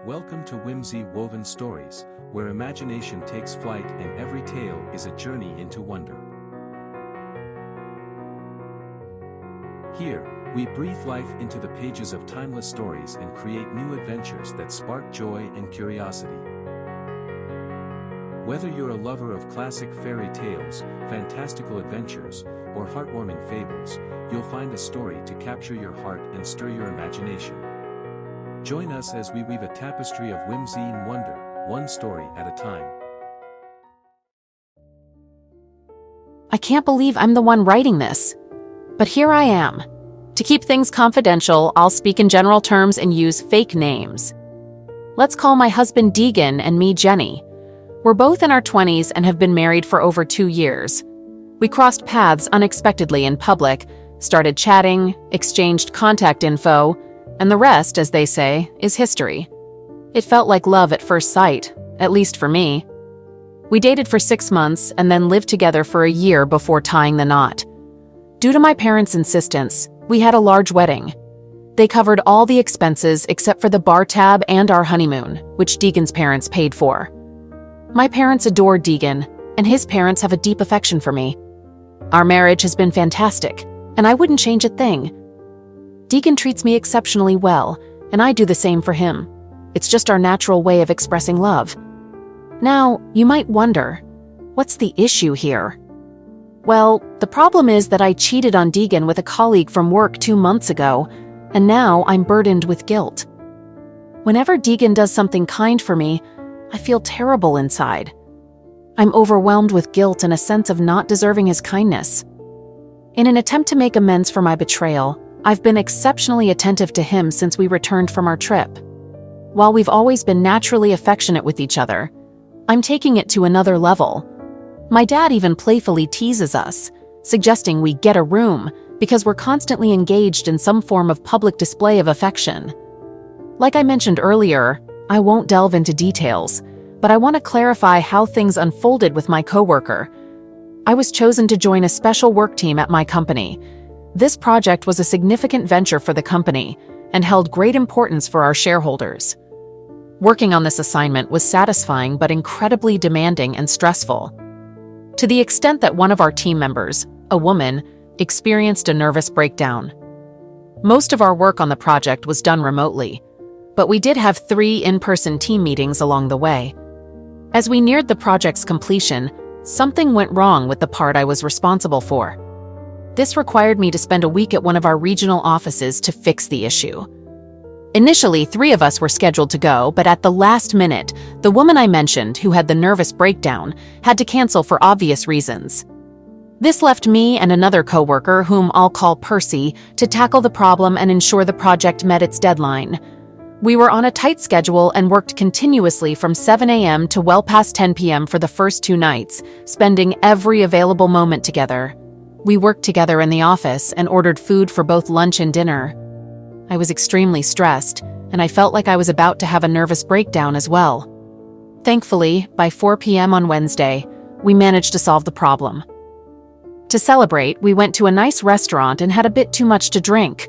Welcome to Whimsy Woven Stories, where imagination takes flight and every tale is a journey into wonder. Here, we breathe life into the pages of timeless stories and create new adventures that spark joy and curiosity. Whether you're a lover of classic fairy tales, fantastical adventures, or heartwarming fables, you'll find a story to capture your heart and stir your imagination. Join us as we weave a tapestry of whimsy and wonder, one story at a time. I can't believe I'm the one writing this. But here I am. To keep things confidential, I'll speak in general terms and use fake names. Let's call my husband Deegan and me Jenny. We're both in our 20s and have been married for over 2 years. We crossed paths unexpectedly in public, started chatting, exchanged contact info, and the rest, as they say, is history. It felt like love at first sight, at least for me. We dated for 6 months and then lived together for a year before tying the knot. Due to my parents' insistence, we had a large wedding. They covered all the expenses except for the bar tab and our honeymoon, which Deegan's parents paid for. My parents adore Deegan, and his parents have a deep affection for me. Our marriage has been fantastic, and I wouldn't change a thing. Deegan treats me exceptionally well, and I do the same for him. It's just our natural way of expressing love. Now, you might wonder, what's the issue here? Well, the problem is that I cheated on Deegan with a colleague from work 2 months ago, and now I'm burdened with guilt. Whenever Deegan does something kind for me, I feel terrible inside. I'm overwhelmed with guilt and a sense of not deserving his kindness. In an attempt to make amends for my betrayal, I've been exceptionally attentive to him since we returned from our trip. While we've always been naturally affectionate with each other, I'm taking it to another level. My dad even playfully teases us, suggesting we get a room because we're constantly engaged in some form of public display of affection. Like I mentioned earlier, I won't delve into details, but I want to clarify how things unfolded with my coworker. I was chosen to join a special work team at my company. This project was a significant venture for the company and held great importance for our shareholders. Working on this assignment was satisfying but incredibly demanding and stressful, to the extent that one of our team members, a woman, experienced a nervous breakdown. Most of our work on the project was done remotely, but we did have 3 in-person team meetings along the way. As we neared the project's completion, something went wrong with the part I was responsible for. This required me to spend a week at one of our regional offices to fix the issue. Initially, 3 of us were scheduled to go, but at the last minute, the woman I mentioned, who had the nervous breakdown, had to cancel for obvious reasons. This left me and another coworker, whom I'll call Percy, to tackle the problem and ensure the project met its deadline. We were on a tight schedule and worked continuously from 7 a.m. to well past 10 p.m. for the first 2 nights, spending every available moment together. We worked together in the office and ordered food for both lunch and dinner. I was extremely stressed, and I felt like I was about to have a nervous breakdown as well. Thankfully, by 4 p.m. on Wednesday, we managed to solve the problem. To celebrate, we went to a nice restaurant and had a bit too much to drink.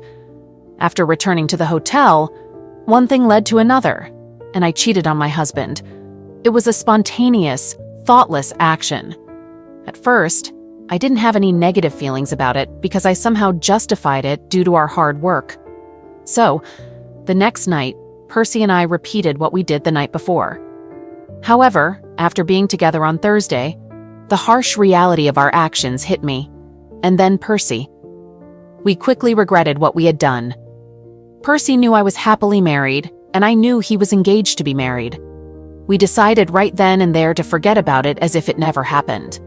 After returning to the hotel, one thing led to another, and I cheated on my husband. It was a spontaneous, thoughtless action. At first, I didn't have any negative feelings about it because I somehow justified it due to our hard work. So, the next night, Percy and I repeated what we did the night before. However, after being together on Thursday, the harsh reality of our actions hit me, and then Percy. We quickly regretted what we had done. Percy knew I was happily married, and I knew he was engaged to be married. We decided right then and there to forget about it as if it never happened.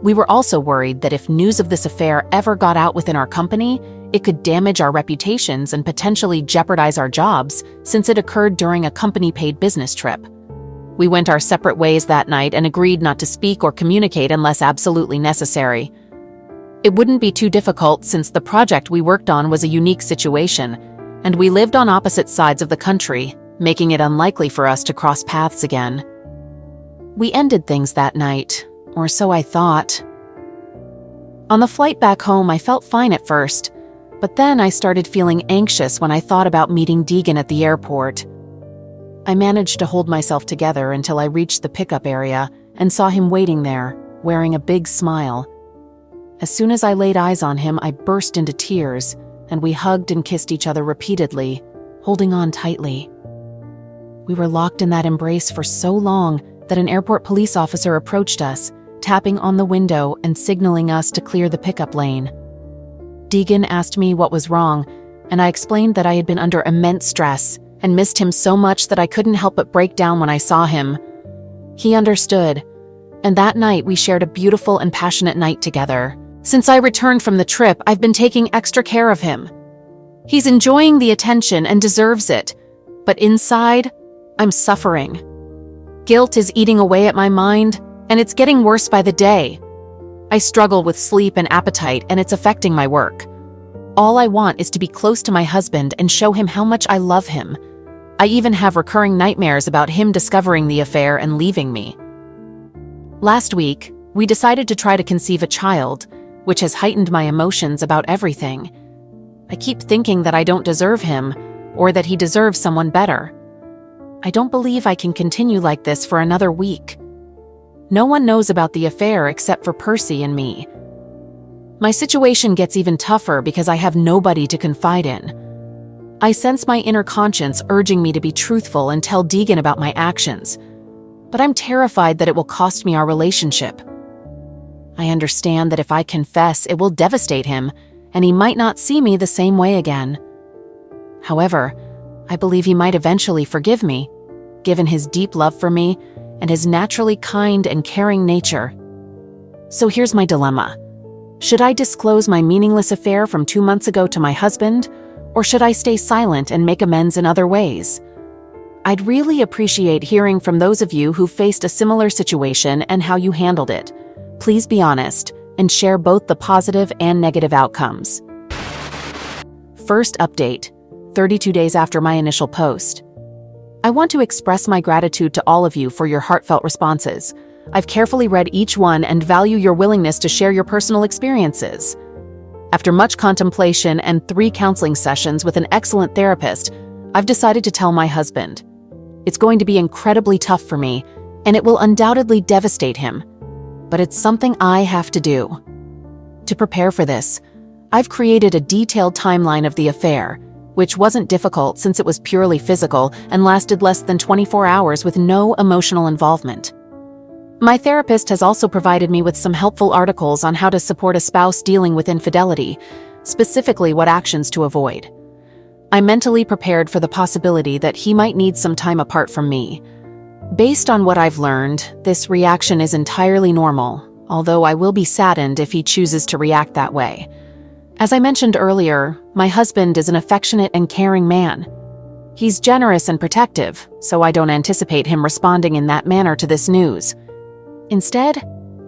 We were also worried that if news of this affair ever got out within our company, it could damage our reputations and potentially jeopardize our jobs, since it occurred during a company-paid business trip. We went our separate ways that night and agreed not to speak or communicate unless absolutely necessary. It wouldn't be too difficult since the project we worked on was a unique situation, and we lived on opposite sides of the country, making it unlikely for us to cross paths again. We ended things that night, or so I thought. On the flight back home, I felt fine at first, but then I started feeling anxious when I thought about meeting Deegan at the airport. I managed to hold myself together until I reached the pickup area and saw him waiting there, wearing a big smile. As soon as I laid eyes on him, I burst into tears, and we hugged and kissed each other repeatedly, holding on tightly. We were locked in that embrace for so long that an airport police officer approached us, tapping on the window and signaling us to clear the pickup lane. Deegan asked me what was wrong, and I explained that I had been under immense stress and missed him so much that I couldn't help but break down when I saw him. He understood, and that night we shared a beautiful and passionate night together. Since I returned from the trip, I've been taking extra care of him. He's enjoying the attention and deserves it, but inside, I'm suffering. Guilt is eating away at my mind, and it's getting worse by the day. I struggle with sleep and appetite, and it's affecting my work. All I want is to be close to my husband and show him how much I love him. I even have recurring nightmares about him discovering the affair and leaving me. Last week, we decided to try to conceive a child, which has heightened my emotions about everything. I keep thinking that I don't deserve him, or that he deserves someone better. I don't believe I can continue like this for another week. No one knows about the affair except for Percy and me. My situation gets even tougher because I have nobody to confide in. I sense my inner conscience urging me to be truthful and tell Deegan about my actions, but I'm terrified that it will cost me our relationship. I understand that if I confess, it will devastate him, and he might not see me the same way again. However, I believe he might eventually forgive me, given his deep love for me and his naturally kind and caring nature. So here's my dilemma. Should I disclose my meaningless affair from 2 months ago to my husband, or should I stay silent and make amends in other ways? I'd really appreciate hearing from those of you who faced a similar situation and how you handled it. Please be honest and share both the positive and negative outcomes. First update, 32 days after my initial post. I want to express my gratitude to all of you for your heartfelt responses. I've carefully read each one and value your willingness to share your personal experiences. After much contemplation and 3 counseling sessions with an excellent therapist, I've decided to tell my husband. It's going to be incredibly tough for me, and it will undoubtedly devastate him. But it's something I have to do. To prepare for this, I've created a detailed timeline of the affair, which wasn't difficult since it was purely physical and lasted less than 24 hours with no emotional involvement. My therapist has also provided me with some helpful articles on how to support a spouse dealing with infidelity, specifically what actions to avoid. I'm mentally prepared for the possibility that he might need some time apart from me. Based on what I've learned, this reaction is entirely normal, although I will be saddened if he chooses to react that way. As I mentioned earlier, my husband is an affectionate and caring man. He's generous and protective, so I don't anticipate him responding in that manner to this news. Instead,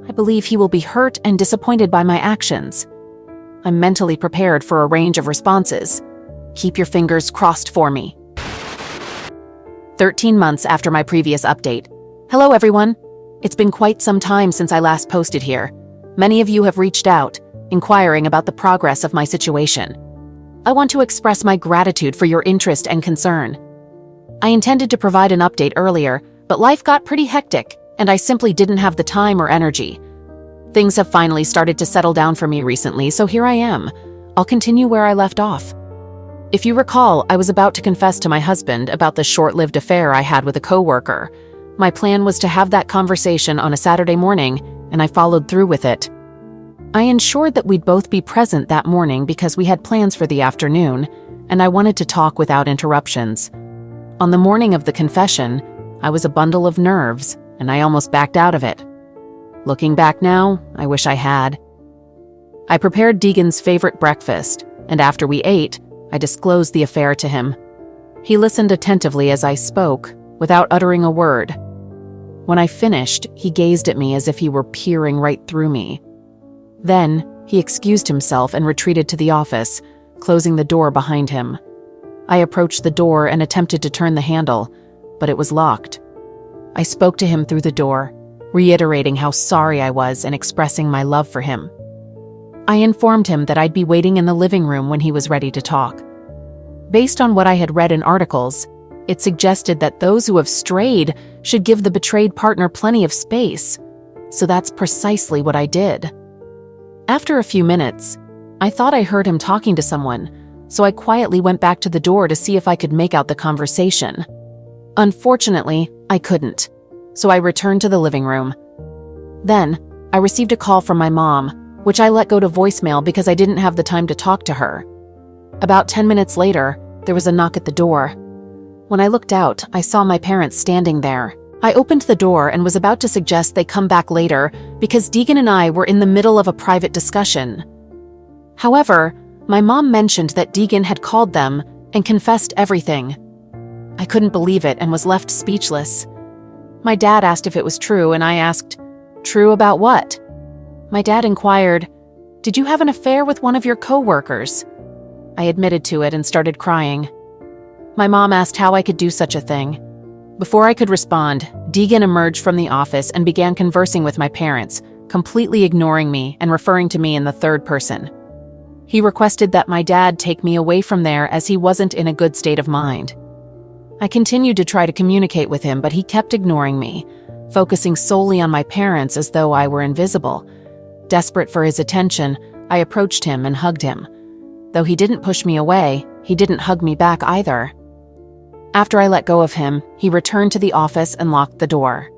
I believe he will be hurt and disappointed by my actions. I'm mentally prepared for a range of responses. Keep your fingers crossed for me. 13 months after my previous update. Hello everyone. It's been quite some time since I last posted here. Many of you have reached out, inquiring about the progress of my situation. I want to express my gratitude for your interest and concern. I intended to provide an update earlier, but life got pretty hectic, and I simply didn't have the time or energy. Things have finally started to settle down for me recently, so here I am. I'll continue where I left off. If you recall, I was about to confess to my husband about the short-lived affair I had with a coworker. My plan was to have that conversation on a Saturday morning, and I followed through with it. I ensured that we'd both be present that morning because we had plans for the afternoon, and I wanted to talk without interruptions. On the morning of the confession, I was a bundle of nerves, and I almost backed out of it. Looking back now, I wish I had. I prepared Deegan's favorite breakfast, and after we ate, I disclosed the affair to him. He listened attentively as I spoke, without uttering a word. When I finished, he gazed at me as if he were peering right through me. Then, he excused himself and retreated to the office, closing the door behind him. I approached the door and attempted to turn the handle, but it was locked. I spoke to him through the door, reiterating how sorry I was and expressing my love for him. I informed him that I'd be waiting in the living room when he was ready to talk. Based on what I had read in articles, It suggested that those who have strayed should give the betrayed partner plenty of space. So that's precisely what I did. After a few minutes, I thought I heard him talking to someone, so I quietly went back to the door to see if I could make out the conversation. Unfortunately, I couldn't, so I returned to the living room. Then, I received a call from my mom, which I let go to voicemail because I didn't have the time to talk to her. About 10 minutes later, there was a knock at the door. When I looked out, I saw my parents standing there. I opened the door and was about to suggest they come back later because Deegan and I were in the middle of a private discussion. However, my mom mentioned that Deegan had called them and confessed everything. I couldn't believe it and was left speechless. My dad asked if it was true, and I asked, "True about what?" My dad inquired, "Did you have an affair with one of your co-workers?" I admitted to it and started crying. My mom asked how I could do such a thing. Before I could respond, Deegan emerged from the office and began conversing with my parents, completely ignoring me and referring to me in the third person. He requested that my dad take me away from there as he wasn't in a good state of mind. I continued to try to communicate with him, but he kept ignoring me, focusing solely on my parents as though I were invisible. Desperate for his attention, I approached him and hugged him. Though he didn't push me away, he didn't hug me back either. After I let go of him, he returned to the office and locked the door.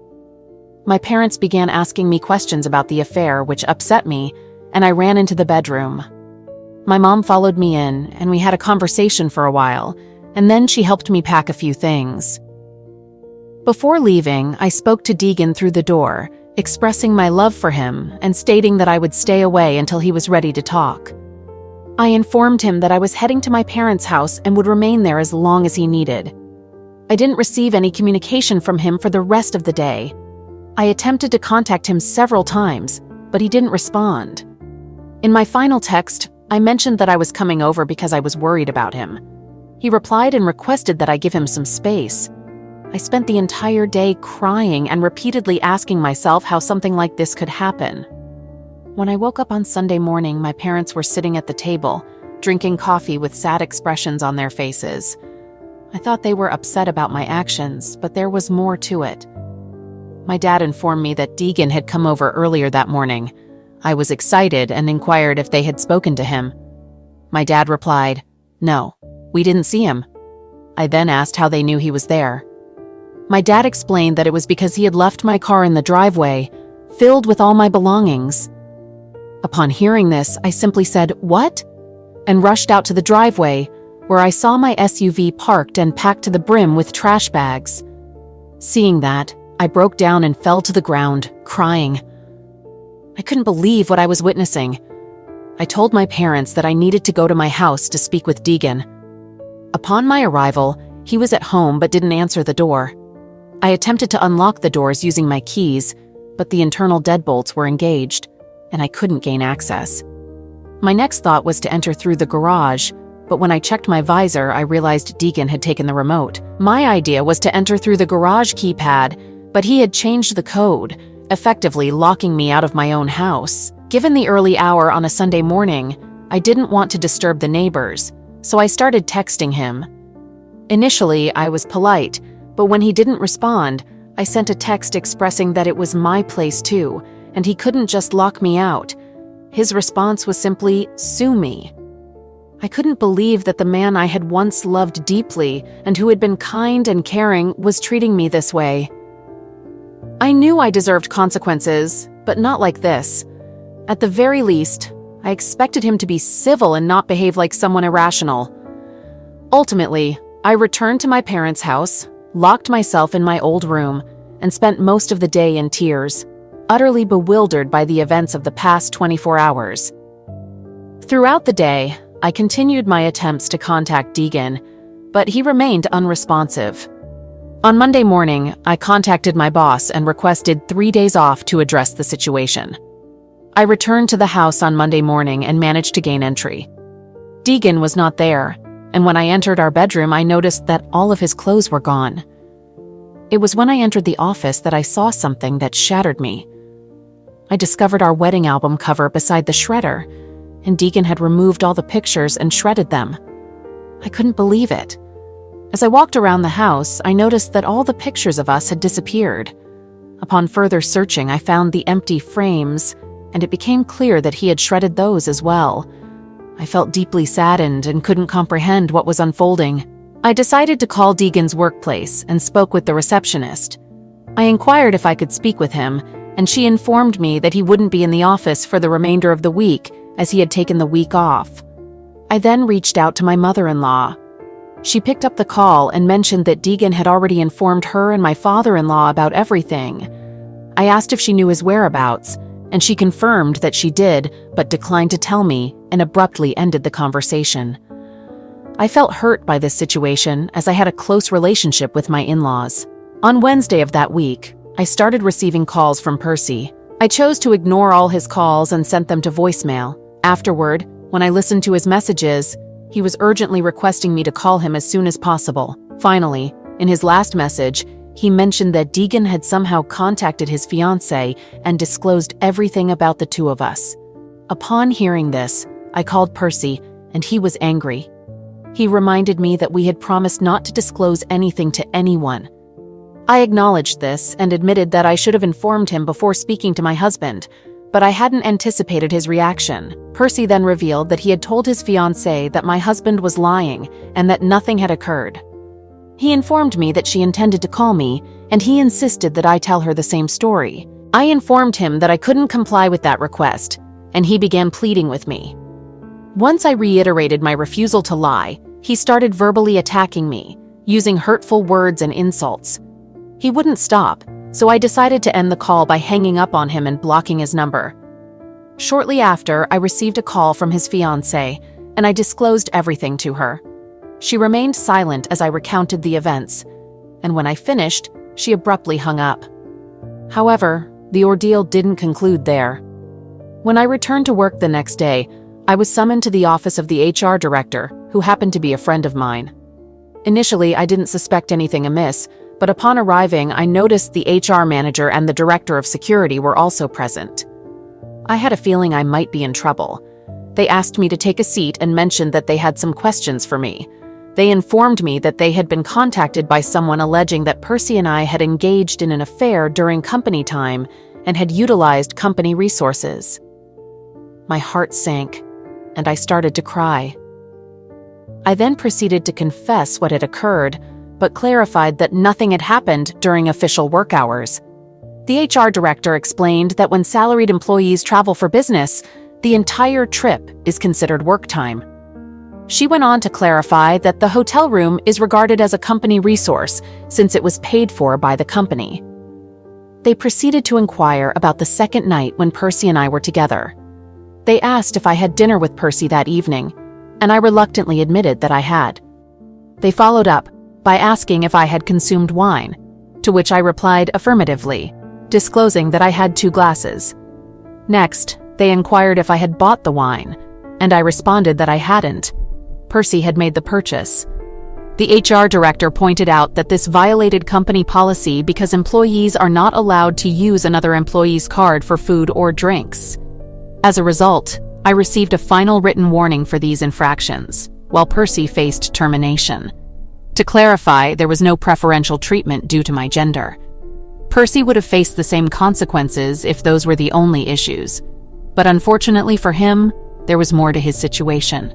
My parents began asking me questions about the affair, which upset me, and I ran into the bedroom. My mom followed me in, and we had a conversation for a while, and then she helped me pack a few things. Before leaving, I spoke to Deegan through the door, expressing my love for him and stating that I would stay away until he was ready to talk. I informed him that I was heading to my parents' house and would remain there as long as he needed. I didn't receive any communication from him for the rest of the day. I attempted to contact him several times, but he didn't respond. In my final text, I mentioned that I was coming over because I was worried about him. He replied and requested that I give him some space. I spent the entire day crying and repeatedly asking myself how something like this could happen. When I woke up on Sunday morning, my parents were sitting at the table, drinking coffee with sad expressions on their faces. I thought they were upset about my actions, but there was more to it. My dad informed me that Deegan had come over earlier that morning. I was excited and inquired if they had spoken to him. My dad replied, "No, we didn't see him." I then asked how they knew he was there. My dad explained that it was because he had left my car in the driveway, filled with all my belongings. Upon hearing this, I simply said, "What?" and rushed out to the driveway, where I saw my SUV parked and packed to the brim with trash bags. Seeing that, I broke down and fell to the ground, crying. I couldn't believe what I was witnessing. I told my parents that I needed to go to my house to speak with Deegan. Upon my arrival, he was at home but didn't answer the door. I attempted to unlock the doors using my keys, but the internal deadbolts were engaged, and I couldn't gain access. My next thought was to enter through the garage, but when I checked my visor, I realized Deegan had taken the remote. My idea was to enter through the garage keypad, but he had changed the code, effectively locking me out of my own house. Given the early hour on a Sunday morning, I didn't want to disturb the neighbors, so I started texting him. Initially, I was polite, but when he didn't respond, I sent a text expressing that it was my place too, and he couldn't just lock me out. His response was simply, "Sue me." I couldn't believe that the man I had once loved deeply and who had been kind and caring was treating me this way. I knew I deserved consequences, but not like this. At the very least, I expected him to be civil and not behave like someone irrational. Ultimately, I returned to my parents' house, locked myself in my old room, and spent most of the day in tears, utterly bewildered by the events of the past 24 hours. Throughout the day, I continued my attempts to contact Deegan, but he remained unresponsive. On Monday morning, I contacted my boss and requested 3 days off to address the situation. I returned to the house on Monday morning and managed to gain entry. Deegan was not there, and when I entered our bedroom, I noticed that all of his clothes were gone. It was when I entered the office that I saw something that shattered me. I discovered our wedding album cover beside the shredder, and Deegan had removed all the pictures and shredded them. I couldn't believe it. As I walked around the house, I noticed that all the pictures of us had disappeared. Upon further searching, I found the empty frames, and it became clear that he had shredded those as well. I felt deeply saddened and couldn't comprehend what was unfolding. I decided to call Deegan's workplace and spoke with the receptionist. I inquired if I could speak with him, and she informed me that he wouldn't be in the office for the remainder of the week as he had taken the week off. I then reached out to my mother-in-law. She picked up the call and mentioned that Deegan had already informed her and my father-in-law about everything. I asked if she knew his whereabouts, and she confirmed that she did, but declined to tell me and abruptly ended the conversation. I felt hurt by this situation as I had a close relationship with my in-laws. On Wednesday of that week, I started receiving calls from Percy. I chose to ignore all his calls and sent them to voicemail. Afterward, when I listened to his messages, he was urgently requesting me to call him as soon as possible. Finally, in his last message, he mentioned that Deegan had somehow contacted his fiancée and disclosed everything about the two of us. Upon hearing this, I called Percy, and he was angry. He reminded me that we had promised not to disclose anything to anyone. I acknowledged this and admitted that I should have informed him before speaking to my husband, but I hadn't anticipated his reaction. Percy then revealed that he had told his fiancée that my husband was lying and that nothing had occurred. He informed me that she intended to call me, and he insisted that I tell her the same story. I informed him that I couldn't comply with that request, and he began pleading with me. Once I reiterated my refusal to lie, he started verbally attacking me, using hurtful words and insults. He wouldn't stop, so I decided to end the call by hanging up on him and blocking his number. Shortly after, I received a call from his fiancée, and I disclosed everything to her. She remained silent as I recounted the events, and when I finished, she abruptly hung up. However, the ordeal didn't conclude there. When I returned to work the next day, I was summoned to the office of the HR director, who happened to be a friend of mine. Initially, I didn't suspect anything amiss, but upon arriving, I noticed the HR manager and the director of security were also present. I had a feeling I might be in trouble. They asked me to take a seat and mentioned that they had some questions for me. They informed me that they had been contacted by someone alleging that Percy and I had engaged in an affair during company time and had utilized company resources. My heart sank, and I started to cry. I then proceeded to confess what had occurred, but clarified that nothing had happened during official work hours. The HR director explained that when salaried employees travel for business, the entire trip is considered work time. She went on to clarify that the hotel room is regarded as a company resource since it was paid for by the company. They proceeded to inquire about the second night when Percy and I were together. They asked if I had dinner with Percy that evening, and I reluctantly admitted that I had. They followed up by asking if I had consumed wine, to which I replied affirmatively, disclosing that I had 2 glasses. Next, they inquired if I had bought the wine, and I responded that I hadn't. Percy had made the purchase. The HR director pointed out that this violated company policy because employees are not allowed to use another employee's card for food or drinks. As a result, I received a final written warning for these infractions, while Percy faced termination. To clarify, there was no preferential treatment due to my gender. Percy would have faced the same consequences if those were the only issues, but unfortunately for him, there was more to his situation.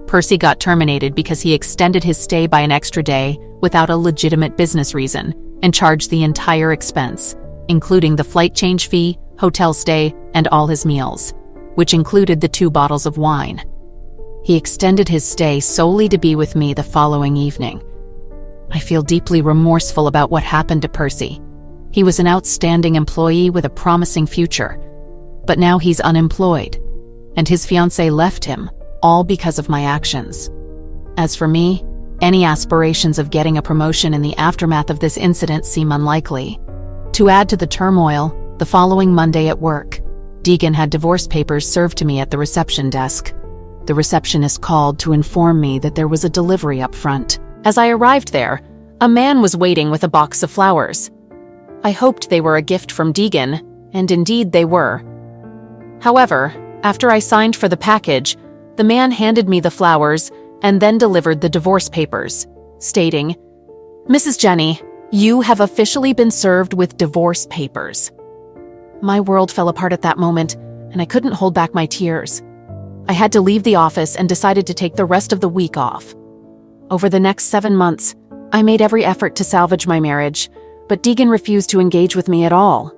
Percy got terminated because he extended his stay by an extra day without a legitimate business reason and charged the entire expense, including the flight change fee, hotel stay, and all his meals, which included the 2 bottles of wine. He extended his stay solely to be with me the following evening. I feel deeply remorseful about what happened to Percy. He was an outstanding employee with a promising future, but now he's unemployed, and his fiancée left him, all because of my actions. As for me, any aspirations of getting a promotion in the aftermath of this incident seem unlikely. To add to the turmoil, the following Monday at work, Deegan had divorce papers served to me at the reception desk. The receptionist called to inform me that there was a delivery up front. As I arrived there, a man was waiting with a box of flowers. I hoped they were a gift from Deegan, and indeed they were. However, after I signed for the package, the man handed me the flowers and then delivered the divorce papers, stating, "Mrs. Jenny, you have officially been served with divorce papers." My world fell apart at that moment, and I couldn't hold back my tears. I had to leave the office and decided to take the rest of the week off. Over the next 7 months, I made every effort to salvage my marriage, but Deegan refused to engage with me at all.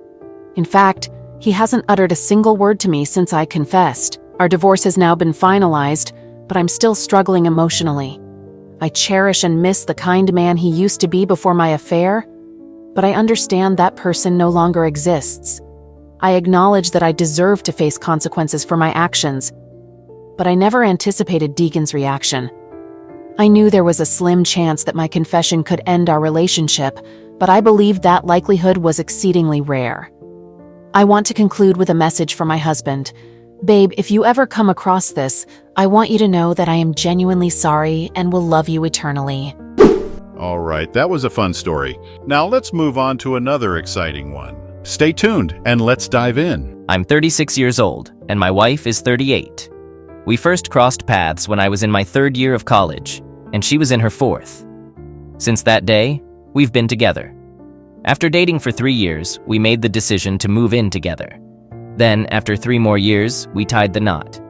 In fact, he hasn't uttered a single word to me since I confessed. Our divorce has now been finalized, but I'm still struggling emotionally. I cherish and miss the kind man he used to be before my affair, but I understand that person no longer exists. I acknowledge that I deserve to face consequences for my actions, but I never anticipated Deegan's reaction. I knew there was a slim chance that my confession could end our relationship, but I believed that likelihood was exceedingly rare. I want to conclude with a message for my husband. Babe, if you ever come across this, I want you to know that I am genuinely sorry and will love you eternally. All right, that was a fun story. Now let's move on to another exciting one. Stay tuned and let's dive in. I'm 36 years old, and my wife is 38. We first crossed paths when I was in my 3rd year of college, and she was in her 4th. Since that day, we've been together. After dating for 3 years, we made the decision to move in together. Then, after 3 more years, we tied the knot.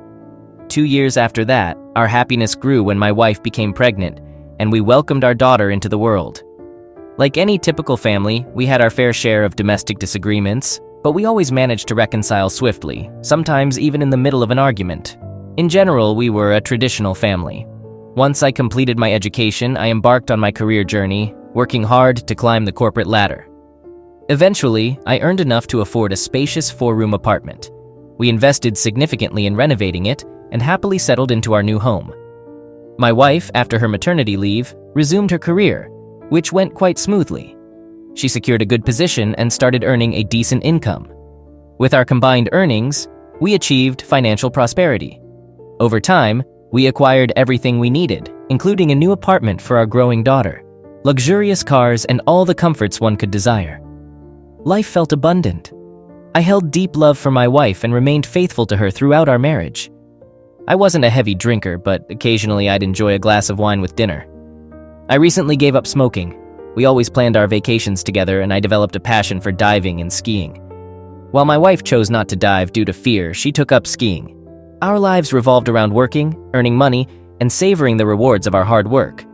2 years after that, our happiness grew when my wife became pregnant, and we welcomed our daughter into the world. Like any typical family, we had our fair share of domestic disagreements, but we always managed to reconcile swiftly, sometimes even in the middle of an argument. In general, we were a traditional family. Once I completed my education, I embarked on my career journey, working hard to climb the corporate ladder. Eventually, I earned enough to afford a spacious 4-room apartment. We invested significantly in renovating it and happily settled into our new home. My wife, after her maternity leave, resumed her career, which went quite smoothly. She secured a good position and started earning a decent income. With our combined earnings, we achieved financial prosperity. Over time, we acquired everything we needed, including a new apartment for our growing daughter, luxurious cars, and all the comforts one could desire. Life felt abundant. I held deep love for my wife and remained faithful to her throughout our marriage. I wasn't a heavy drinker, but occasionally I'd enjoy a glass of wine with dinner. I recently gave up smoking. We always planned our vacations together, and I developed a passion for diving and skiing. While my wife chose not to dive due to fear, she took up skiing. Our lives revolved around working, earning money, and savoring the rewards of our hard work.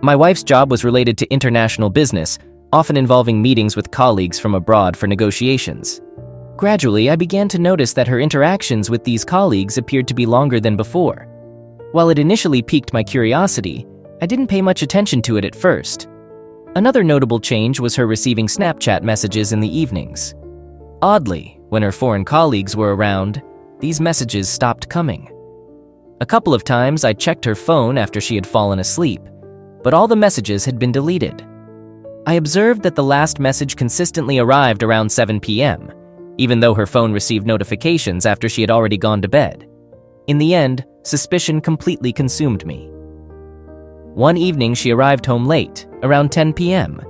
My wife's job was related to international business, often involving meetings with colleagues from abroad for negotiations. Gradually, I began to notice that her interactions with these colleagues appeared to be longer than before. While it initially piqued my curiosity, I didn't pay much attention to it at first. Another notable change was her receiving Snapchat messages in the evenings. Oddly, when her foreign colleagues were around, these messages stopped coming. A couple of times I checked her phone after she had fallen asleep, but all the messages had been deleted. I observed that the last message consistently arrived around 7 p.m., even though her phone received notifications after she had already gone to bed. In the end, suspicion completely consumed me. One evening she arrived home late, around 10 p.m.,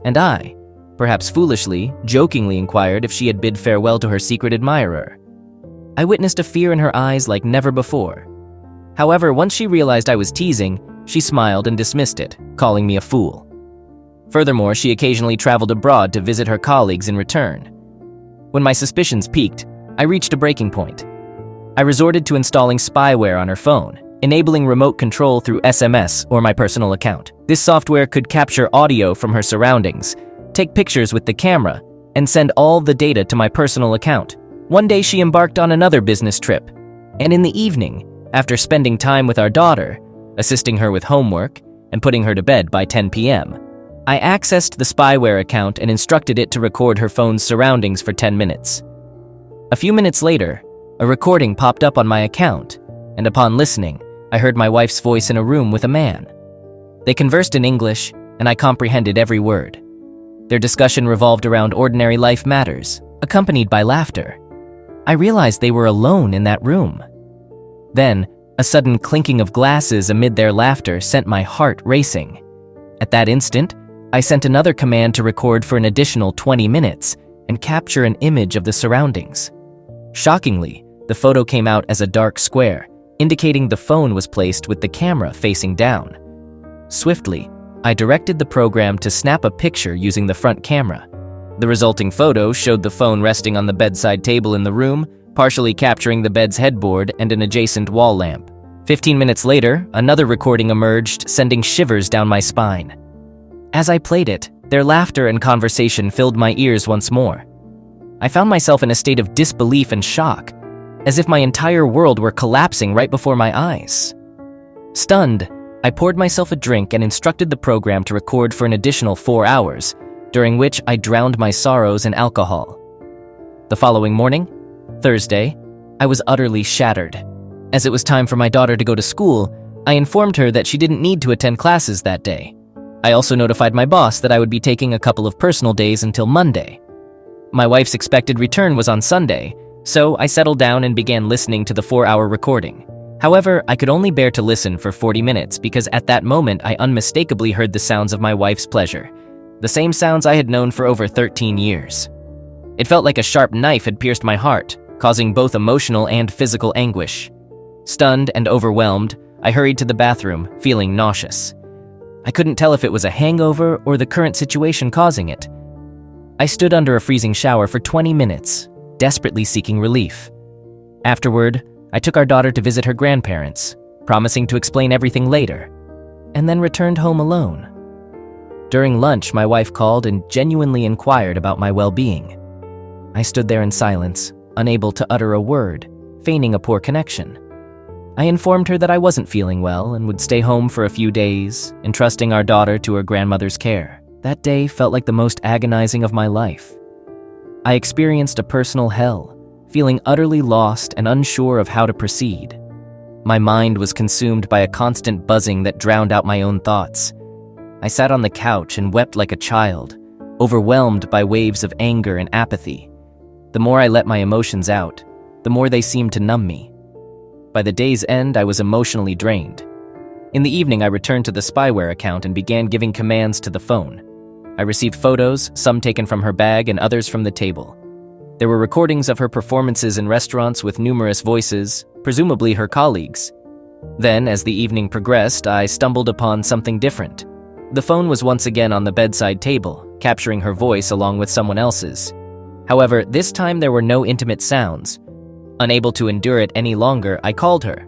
and I, perhaps foolishly, jokingly inquired if she had bid farewell to her secret admirer. I witnessed a fear in her eyes like never before. However, once she realized I was teasing, she smiled and dismissed it, calling me a fool. Furthermore, she occasionally traveled abroad to visit her colleagues in return. When my suspicions peaked, I reached a breaking point. I resorted to installing spyware on her phone, enabling remote control through SMS or my personal account. This software could capture audio from her surroundings, take pictures with the camera, and send all the data to my personal account. One day she embarked on another business trip, and in the evening, after spending time with our daughter, assisting her with homework, and putting her to bed by 10 p.m., I accessed the spyware account and instructed it to record her phone's surroundings for 10 minutes. A few minutes later, a recording popped up on my account, and upon listening, I heard my wife's voice in a room with a man. They conversed in English, and I comprehended every word. Their discussion revolved around ordinary life matters, accompanied by laughter. I realized they were alone in that room. Then, a sudden clinking of glasses amid their laughter sent my heart racing. At that instant, I sent another command to record for an additional 20 minutes and capture an image of the surroundings. Shockingly, the photo came out as a dark square, indicating the phone was placed with the camera facing down. Swiftly, I directed the program to snap a picture using the front camera. The resulting photo showed the phone resting on the bedside table in the room, partially capturing the bed's headboard and an adjacent wall lamp. 15 minutes later, another recording emerged, sending shivers down my spine. As I played it, their laughter and conversation filled my ears once more. I found myself in a state of disbelief and shock, as if my entire world were collapsing right before my eyes. Stunned, I poured myself a drink and instructed the program to record for an additional 4 hours, during which I drowned my sorrows in alcohol. The following morning, Thursday, I was utterly shattered. As it was time for my daughter to go to school, I informed her that she didn't need to attend classes that day. I also notified my boss that I would be taking a couple of personal days until Monday. My wife's expected return was on Sunday, so I settled down and began listening to the 4-hour recording. However, I could only bear to listen for 40 minutes because at that moment I unmistakably heard the sounds of my wife's pleasure, the same sounds I had known for over 13 years. It felt like a sharp knife had pierced my heart, causing both emotional and physical anguish. Stunned and overwhelmed, I hurried to the bathroom, feeling nauseous. I couldn't tell if it was a hangover or the current situation causing it. I stood under a freezing shower for 20 minutes, desperately seeking relief. Afterward, I took our daughter to visit her grandparents, promising to explain everything later, and then returned home alone. During lunch, my wife called and genuinely inquired about my well-being. I stood there in silence, unable to utter a word, feigning a poor connection. I informed her that I wasn't feeling well and would stay home for a few days, entrusting our daughter to her grandmother's care. That day felt like the most agonizing of my life. I experienced a personal hell, feeling utterly lost and unsure of how to proceed. My mind was consumed by a constant buzzing that drowned out my own thoughts. I sat on the couch and wept like a child, overwhelmed by waves of anger and apathy. The more I let my emotions out, the more they seemed to numb me. By the day's end, I was emotionally drained. In the evening, I returned to the spyware account and began giving commands to the phone. I received photos, some taken from her bag and others from the table. There were recordings of her performances in restaurants with numerous voices, presumably her colleagues. Then, as the evening progressed, I stumbled upon something different. The phone was once again on the bedside table, capturing her voice along with someone else's. However, this time there were no intimate sounds. Unable to endure it any longer, I called her.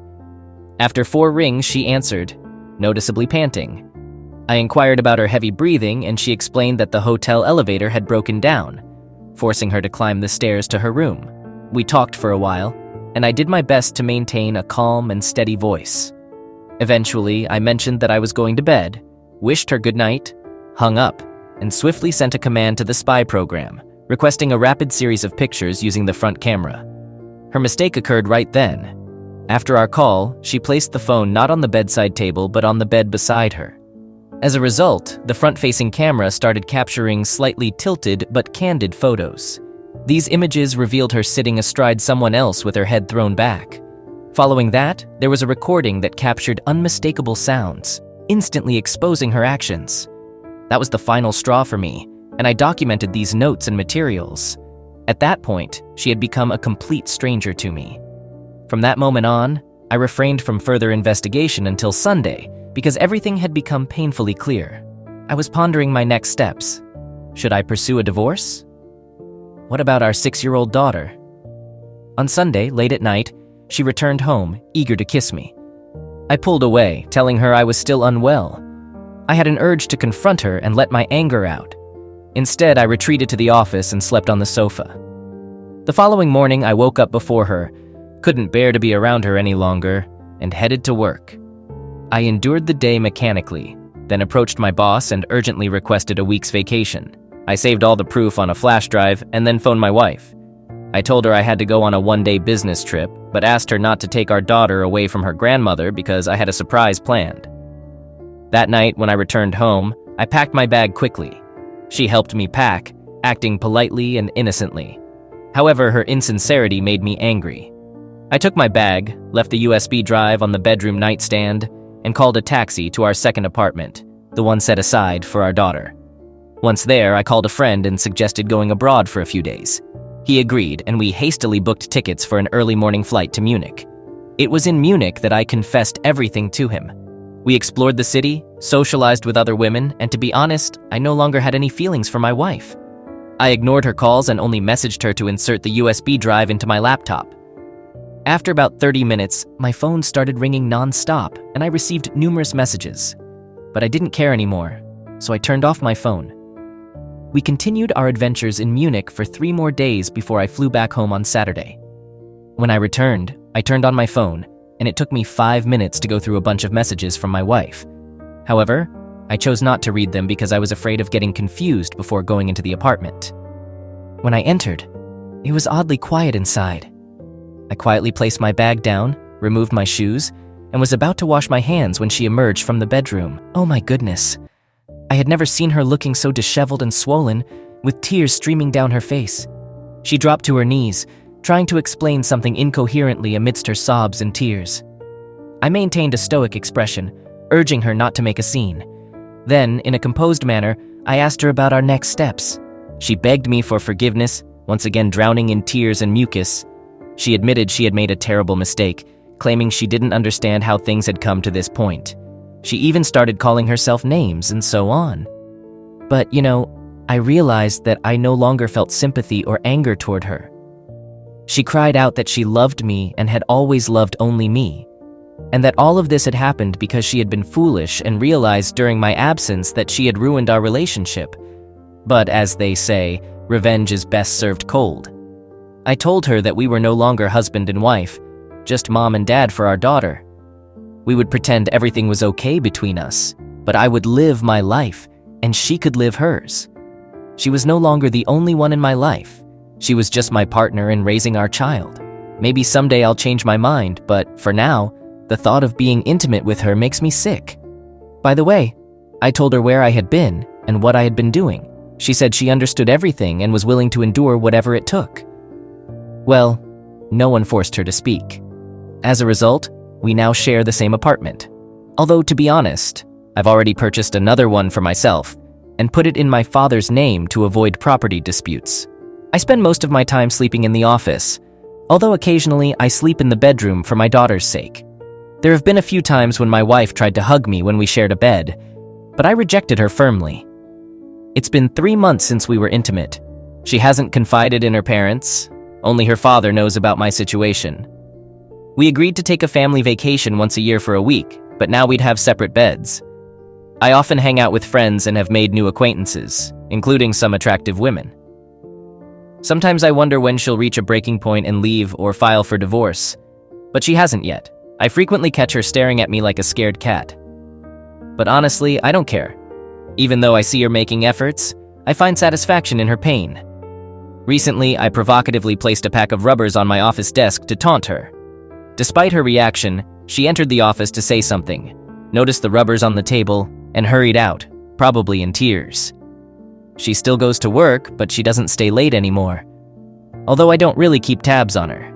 After 4 rings, she answered, noticeably panting. I inquired about her heavy breathing, and she explained that the hotel elevator had broken down, forcing her to climb the stairs to her room. We talked for a while, and I did my best to maintain a calm and steady voice. Eventually, I mentioned that I was going to bed, wished her good night, hung up, and swiftly sent a command to the spy program, requesting a rapid series of pictures using the front camera. Her mistake occurred right then. After our call, she placed the phone not on the bedside table but on the bed beside her. As a result, the front-facing camera started capturing slightly tilted but candid photos. These images revealed her sitting astride someone else with her head thrown back. Following that, there was a recording that captured unmistakable sounds, instantly exposing her actions. That was the final straw for me, and I documented these notes and materials. At that point, she had become a complete stranger to me. From that moment on, I refrained from further investigation until Sunday because everything had become painfully clear. I was pondering my next steps. Should I pursue a divorce? What about our 6-year-old daughter? On Sunday, late at night, she returned home, eager to kiss me. I pulled away, telling her I was still unwell. I had an urge to confront her and let my anger out. Instead, I retreated to the office and slept on the sofa. The following morning, I woke up before her, couldn't bear to be around her any longer, and headed to work. I endured the day mechanically, then approached my boss and urgently requested a week's vacation. I saved all the proof on a flash drive and then phoned my wife. I told her I had to go on a 1-day business trip, but asked her not to take our daughter away from her grandmother because I had a surprise planned. That night, when I returned home, I packed my bag quickly. She helped me pack, acting politely and innocently. However, her insincerity made me angry. I took my bag, left the USB drive on the bedroom nightstand, and called a taxi to our second apartment, the one set aside for our daughter. Once there, I called a friend and suggested going abroad for a few days. He agreed, and we hastily booked tickets for an early morning flight to Munich. It was in Munich that I confessed everything to him. We explored the city, socialized with other women, and to be honest, I no longer had any feelings for my wife. I ignored her calls and only messaged her to insert the USB drive into my laptop. After about 30 minutes, my phone started ringing non-stop, and I received numerous messages. But I didn't care anymore, so I turned off my phone. We continued our adventures in Munich for 3 more days before I flew back home on Saturday. When I returned, I turned on my phone, and it took me 5 minutes to go through a bunch of messages from my wife. However, I chose not to read them because I was afraid of getting confused before going into the apartment. When I entered, it was oddly quiet inside. I quietly placed my bag down, removed my shoes, and was about to wash my hands when she emerged from the bedroom. Oh my goodness. I had never seen her looking so disheveled and swollen, with tears streaming down her face. She dropped to her knees, trying to explain something incoherently amidst her sobs and tears. I maintained a stoic expression, urging her not to make a scene. Then, in a composed manner, I asked her about our next steps. She begged me for forgiveness, once again drowning in tears and mucus. She admitted she had made a terrible mistake, claiming she didn't understand how things had come to this point. She even started calling herself names and so on. But, I realized that I no longer felt sympathy or anger toward her. She cried out that she loved me and had always loved only me, and that all of this had happened because she had been foolish and realized during my absence that she had ruined our relationship. But as they say, revenge is best served cold. I told her that we were no longer husband and wife, just mom and dad for our daughter. We would pretend everything was okay between us, but I would live my life, and she could live hers. She was no longer the only one in my life. She was just my partner in raising our child. Maybe someday I'll change my mind, but for now, the thought of being intimate with her makes me sick. By the way, I told her where I had been and what I had been doing. She said she understood everything and was willing to endure whatever it took. Well, no one forced her to speak. As a result, we now share the same apartment. Although, to be honest, I've already purchased another one for myself and put it in my father's name to avoid property disputes. I spend most of my time sleeping in the office, although occasionally I sleep in the bedroom for my daughter's sake. There have been a few times when my wife tried to hug me when we shared a bed, but I rejected her firmly. It's been 3 months since we were intimate. She hasn't confided in her parents. Only her father knows about my situation. We agreed to take a family vacation once a year for a week, but now we'd have separate beds. I often hang out with friends and have made new acquaintances, including some attractive women. Sometimes I wonder when she'll reach a breaking point and leave or file for divorce, but she hasn't yet. I frequently catch her staring at me like a scared cat. But honestly, I don't care. Even though I see her making efforts, I find satisfaction in her pain. Recently, I provocatively placed a pack of rubbers on my office desk to taunt her. Despite her reaction, she entered the office to say something, noticed the rubbers on the table, and hurried out, probably in tears. She still goes to work, but she doesn't stay late anymore. Although I don't really keep tabs on her.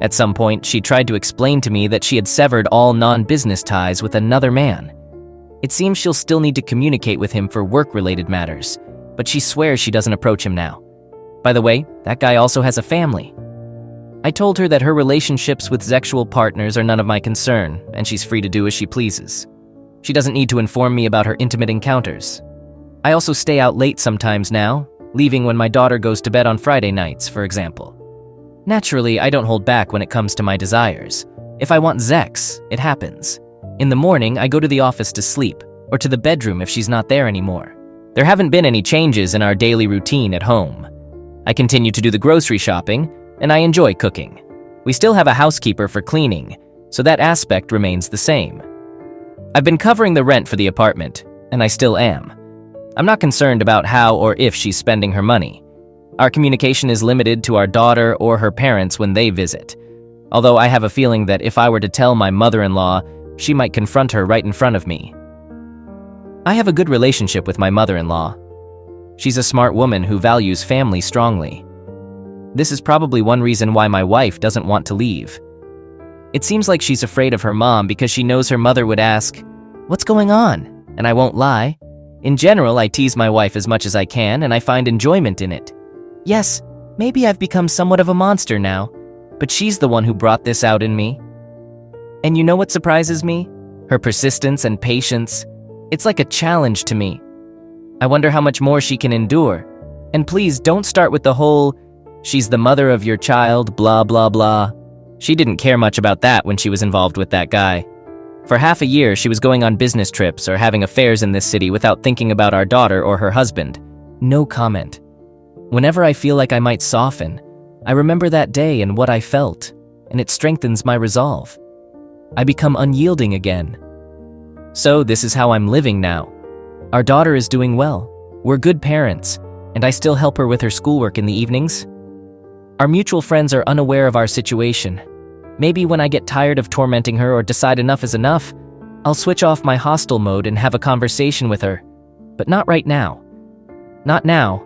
At some point, she tried to explain to me that she had severed all non-business ties with another man. It seems she'll still need to communicate with him for work-related matters, but she swears she doesn't approach him now. By the way, that guy also has a family. I told her that her relationships with sexual partners are none of my concern, and she's free to do as she pleases. She doesn't need to inform me about her intimate encounters. I also stay out late sometimes now, leaving when my daughter goes to bed on Friday nights, for example. Naturally, I don't hold back when it comes to my desires. If I want sex, it happens. In the morning, I go to the office to sleep, or to the bedroom if she's not there anymore. There haven't been any changes in our daily routine at home. I continue to do the grocery shopping, and I enjoy cooking. We still have a housekeeper for cleaning, so that aspect remains the same. I've been covering the rent for the apartment, and I still am. I'm not concerned about how or if she's spending her money. Our communication is limited to our daughter or her parents when they visit, although I have a feeling that if I were to tell my mother-in-law, she might confront her right in front of me. I have a good relationship with my mother-in-law. She's a smart woman who values family strongly. This is probably one reason why my wife doesn't want to leave. It seems like she's afraid of her mom because she knows her mother would ask, "What's going on?" And I won't lie. In general, I tease my wife as much as I can, and I find enjoyment in it. Yes, maybe I've become somewhat of a monster now, but she's the one who brought this out in me. And you know what surprises me? Her persistence and patience, it's like a challenge to me. I wonder how much more she can endure. And please don't start with the whole, she's the mother of your child, blah, blah, blah. She didn't care much about that when she was involved with that guy. For half a year, she was going on business trips or having affairs in this city without thinking about our daughter or her husband. No comment. Whenever I feel like I might soften, I remember that day and what I felt, and it strengthens my resolve. I become unyielding again. So this is how I'm living now. Our daughter is doing well. We're good parents, and I still help her with her schoolwork in the evenings. Our mutual friends are unaware of our situation. Maybe when I get tired of tormenting her or decide enough is enough, I'll switch off my hostile mode and have a conversation with her. But not right now. Not now.